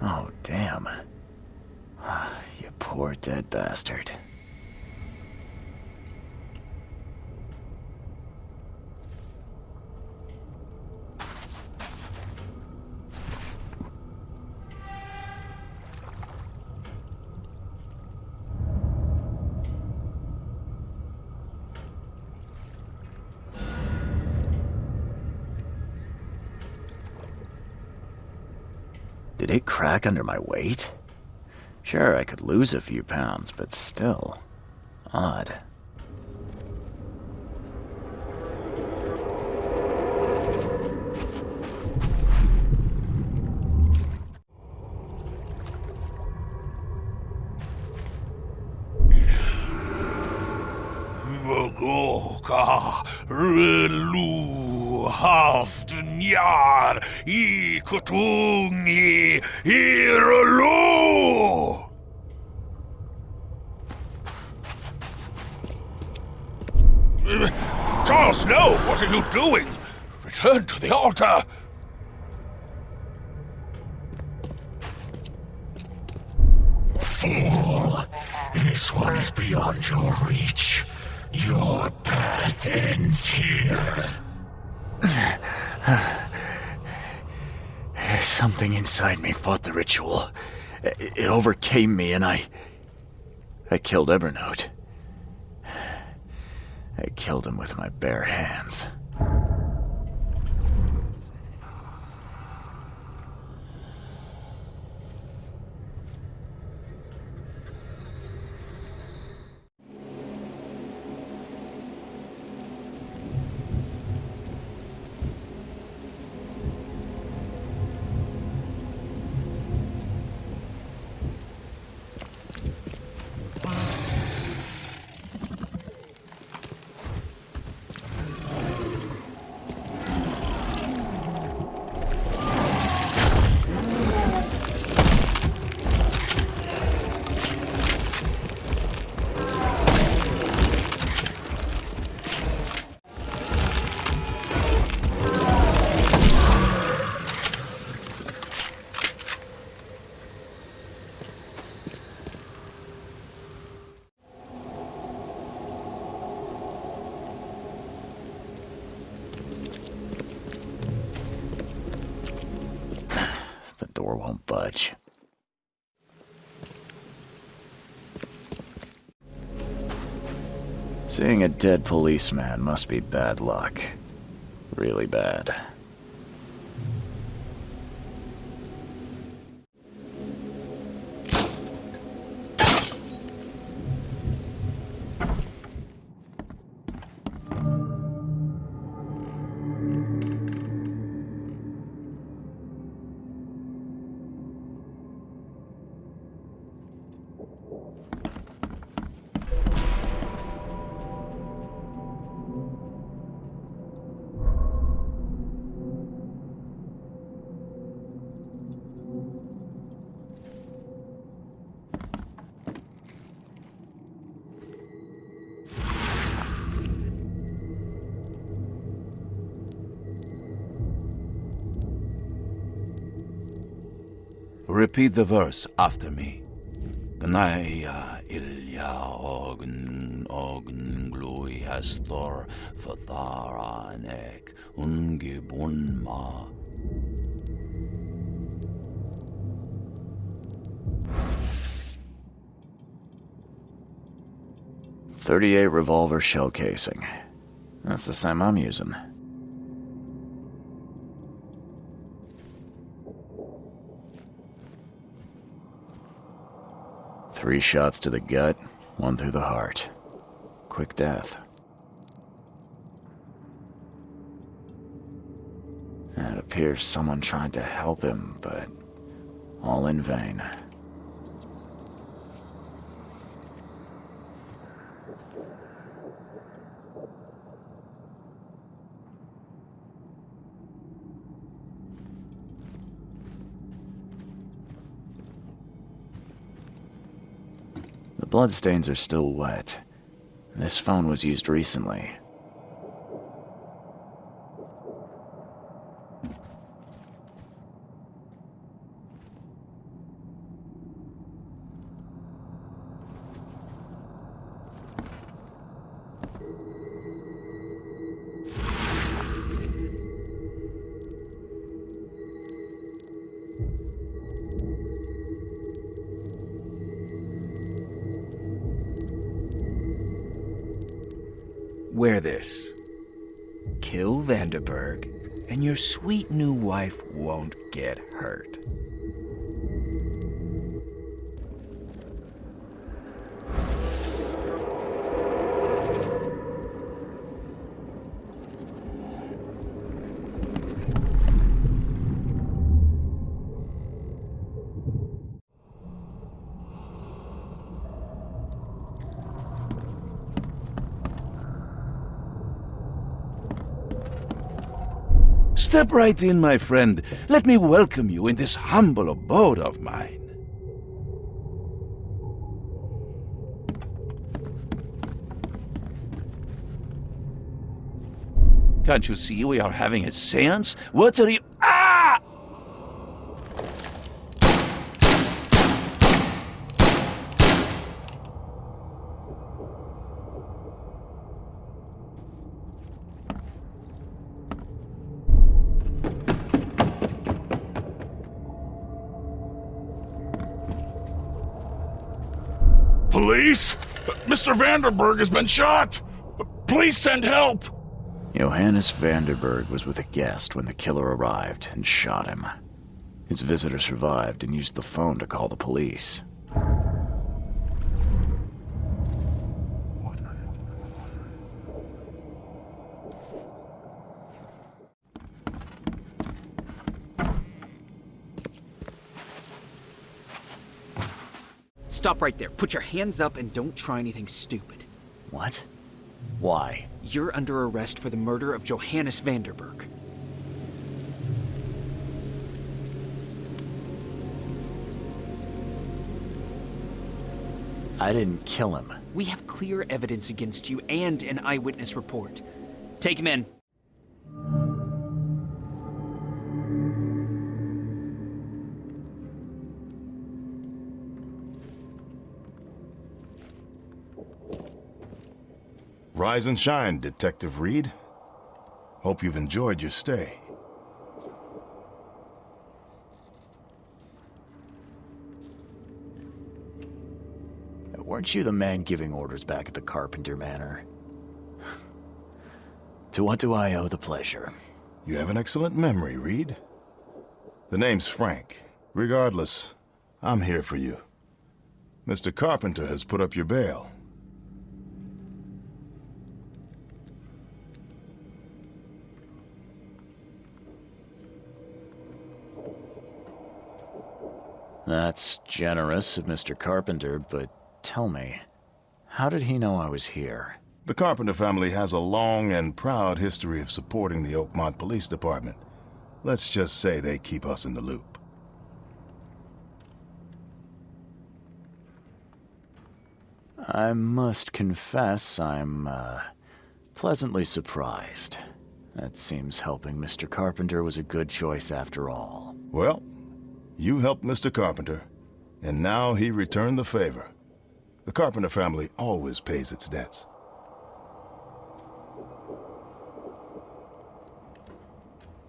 Oh, damn. You poor dead bastard. Did it crack under my weight? Sure, I could lose a few pounds, but still. Odd. Vogoka relu hafdnyar I kutungi irulu. Charles, no! What are you doing? Return to the altar! Fool! This one is beyond your reach. Your path ends here. Something inside me fought the ritual. It overcame me and I killed Evernote. I killed him with my bare hands. Door won't budge. Seeing a dead policeman must be bad luck. Really bad. Repeat the verse after me. Gnaya ilya ogn glui hastor fatharanek ungebunma. 38 revolver shell casing. That's the same I'm using. Three shots to the gut, one through the heart. Quick death. It appears someone tried to help him, but all in vain. The bloodstains are still wet. This phone was used recently. Wear this. Kill Vanderberg, and your sweet new wife won't get hurt. Step right in, my friend. Let me welcome you in this humble abode of mine. Can't you see we are having a seance? What are you... Ah! Police? Mr. Vanderberg has been shot! Please send help! Johannes Vanderberg was with a guest when the killer arrived and shot him. His visitor survived and used the phone to call the police. Stop right there. Put your hands up and don't try anything stupid. What? Why? You're under arrest for the murder of Johannes Vanderberg. I didn't kill him. We have clear evidence against you and an eyewitness report. Take him in. Rise and shine, Detective Reed. Hope you've enjoyed your stay. Weren't you the man giving orders back at the Carpenter Manor? To what do I owe the pleasure? You have an excellent memory, Reed. The name's Frank. Regardless, I'm here for you. Mr. Carpenter has put up your bail. That's generous of Mr. Carpenter, but tell me, how did he know I was here? The Carpenter family has a long and proud history of supporting the Oakmont Police Department. Let's just say they keep us in the loop. I must confess I'm, pleasantly surprised. That seems helping Mr. Carpenter was a good choice after all. Well, you helped Mr. Carpenter, and now he returned the favor. The Carpenter family always pays its debts.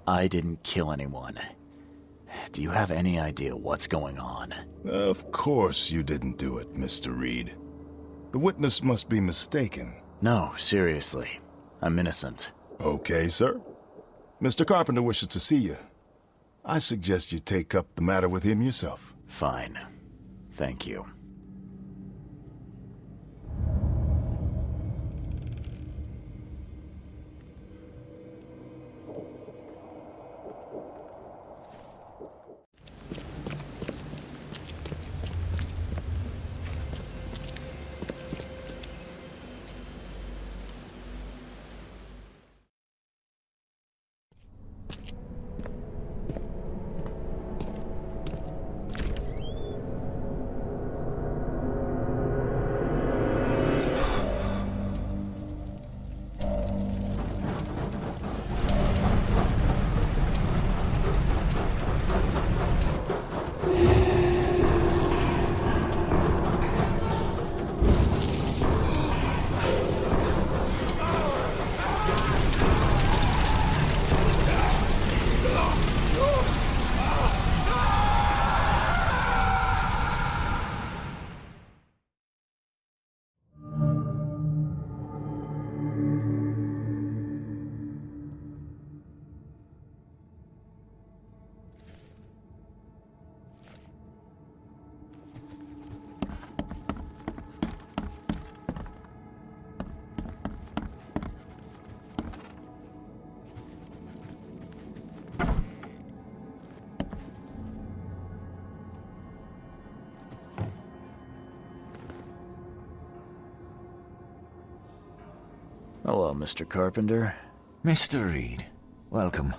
I didn't kill anyone. Do you have any idea what's going on? Of course you didn't do it, Mr. Reed. The witness must be mistaken. No, seriously. I'm innocent. Okay, sir. Mr. Carpenter wishes to see you. I suggest you take up the matter with him yourself. Fine. Thank you. Hello, Mr. Carpenter. Mr. Reed, welcome.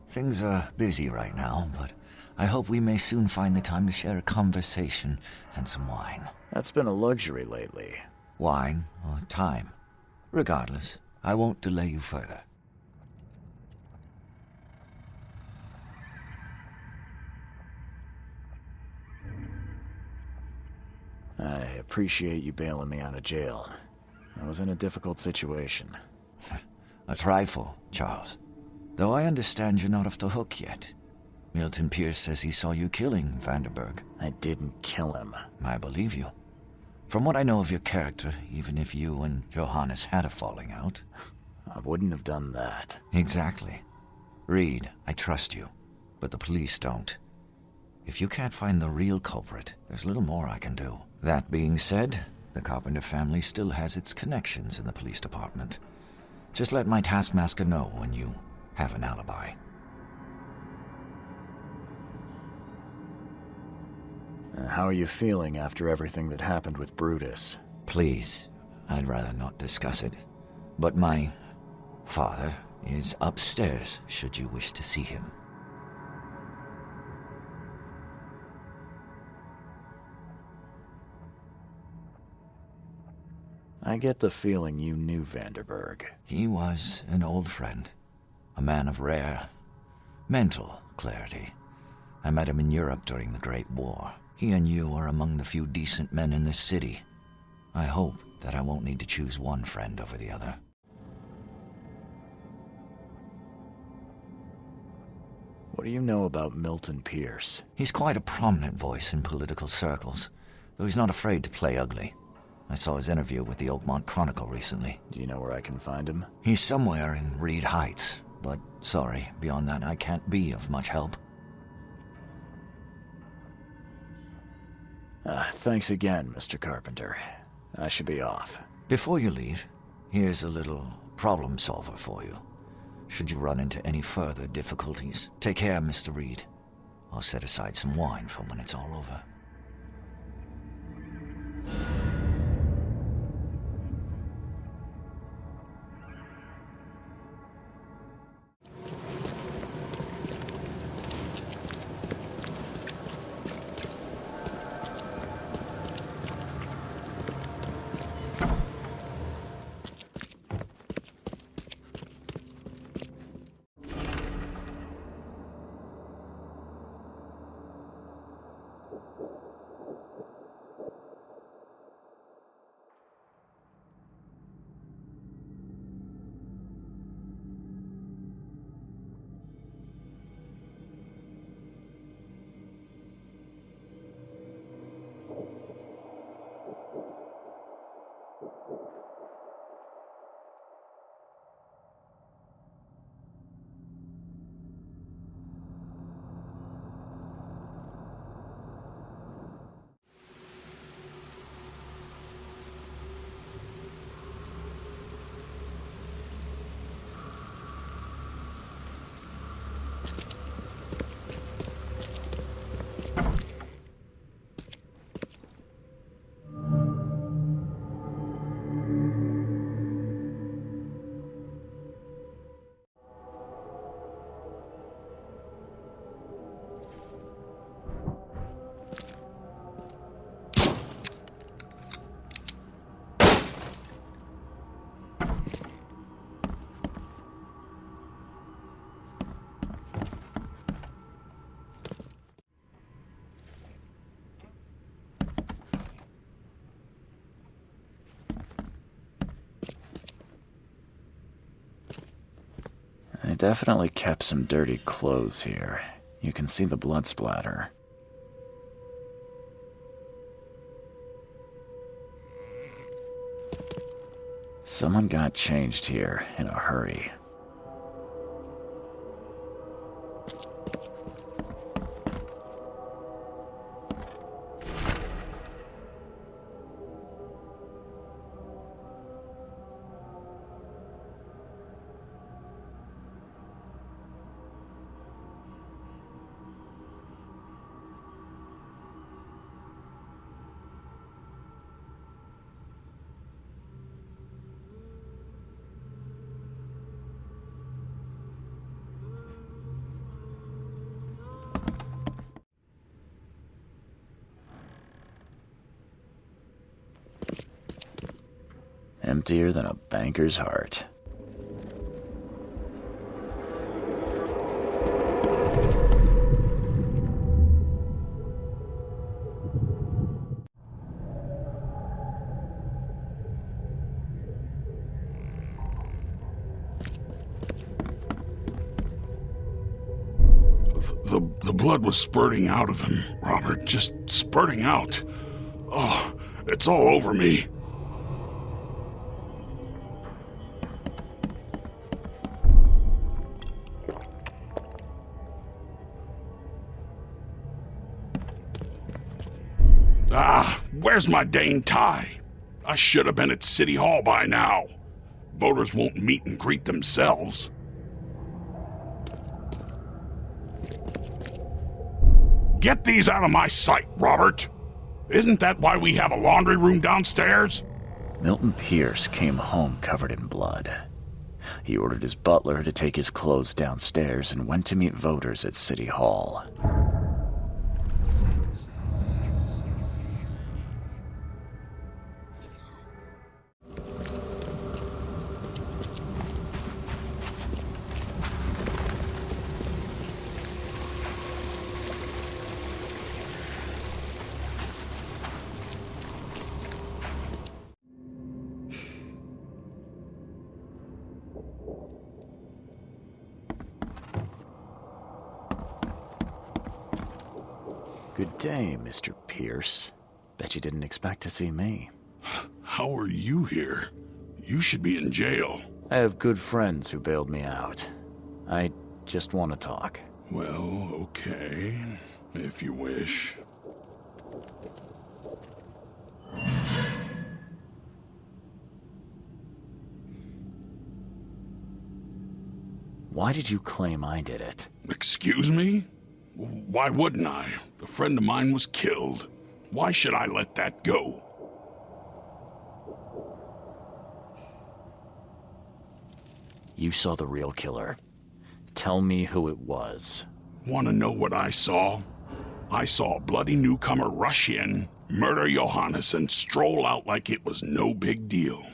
Things are busy right now, but I hope we may soon find the time to share a conversation and some wine. That's been a luxury lately. Wine or time. Regardless, I won't delay you further. I appreciate you bailing me out of jail. I was in a difficult situation. A trifle, Charles. Though I understand you're not off the hook yet. Milton Pierce says he saw you killing Vanderburg. I didn't kill him. I believe you. From what I know of your character, even if you and Johannes had a falling out... I wouldn't have done that. Exactly. Reed, I trust you, but the police don't. If you can't find the real culprit, there's little more I can do. That being said, the Carpenter family still has its connections in the police department. Just let my taskmaster know when you have an alibi. How are you feeling after everything that happened with Brutus? Please, I'd rather not discuss it. But my father is upstairs, should you wish to see him. I get the feeling you knew Vanderburg. He was an old friend, a man of rare mental clarity. I met him in Europe during the Great War. He and you are among the few decent men in this city. I hope that I won't need to choose one friend over the other. What do you know about Milton Pierce? He's quite a prominent voice in political circles, though he's not afraid to play ugly. I saw his interview with the Oakmont Chronicle recently. Do you know where I can find him? He's somewhere in Reed Heights, but sorry, beyond that I can't be of much help. Thanks again, Mr. Carpenter. I should be off. Before you leave, here's a little problem solver for you. Should you run into any further difficulties, take care, Mr. Reed. I'll set aside some wine for when it's all over. They definitely kept some dirty clothes here. You can see the blood splatter. Someone got changed here in a hurry. Emptier than a banker's heart. The blood was spurting out of him, Robert. Just spurting out. Oh, it's all over me. Ah, where's my dang tie? I should have been at City Hall by now. Voters won't meet and greet themselves. Get these out of my sight, Robert. Isn't that why we have a laundry room downstairs? Milton Pierce came home covered in blood. He ordered his butler to take his clothes downstairs and went to meet voters at City Hall. Good day, Mr. Pierce. Bet you didn't expect to see me. How are you here? You should be in jail. I have good friends who bailed me out. I just want to talk. Well, okay, if you wish. Why did you claim I did it? Excuse me? Why wouldn't I? A friend of mine was killed. Why should I let that go? You saw the real killer. Tell me who it was. Want to know what I saw? I saw a bloody newcomer rush in, murder Johannes, and stroll out like it was no big deal.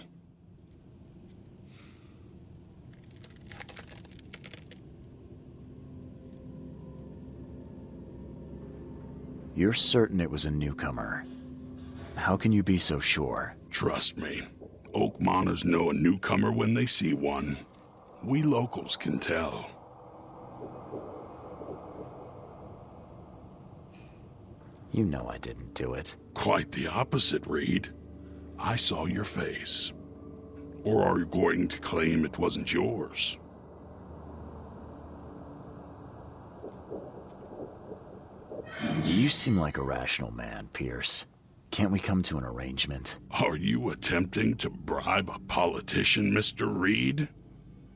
You're certain it was a newcomer. How can you be so sure? Trust me, Oakmonters know a newcomer when they see one. We locals can tell. You know I didn't do it. Quite the opposite, Reed. I saw your face. Or are you going to claim it wasn't yours? You seem like a rational man, Pierce. Can't we come to an arrangement? Are you attempting to bribe a politician, Mr. Reed?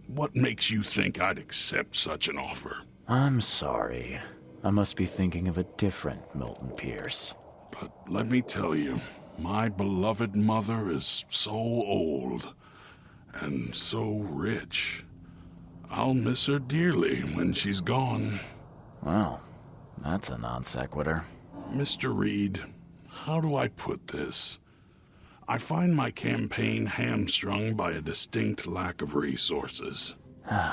What makes you think I'd accept such an offer? I'm sorry. I must be thinking of a different Milton Pierce. But let me tell you, my beloved mother is so old and so rich. I'll miss her dearly when she's gone. Well, that's a non sequitur. Mr. Reed, how do I put this? I find my campaign hamstrung by a distinct lack of resources.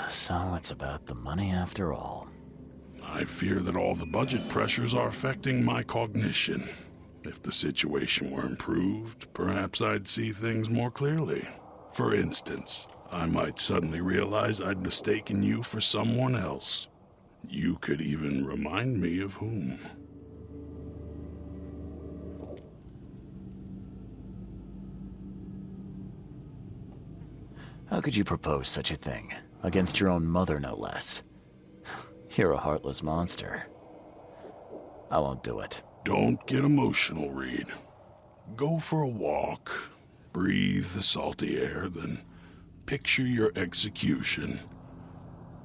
So it's about the money after all. I fear that all the budget pressures are affecting my cognition. If the situation were improved, perhaps I'd see things more clearly. For instance, I might suddenly realize I'd mistaken you for someone else. You could even remind me of whom. How could you propose such a thing? Against your own mother, no less. You're a heartless monster. I won't do it. Don't get emotional, Reed. Go for a walk, breathe the salty air, then picture your execution.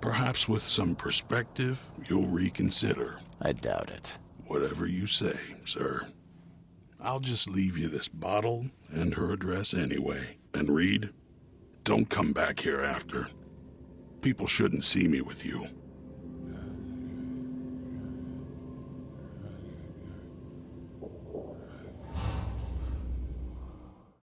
Perhaps with some perspective, you'll reconsider. I doubt it. Whatever you say, sir. I'll just leave you this bottle and her address anyway. And Reed, don't come back here after. People shouldn't see me with you.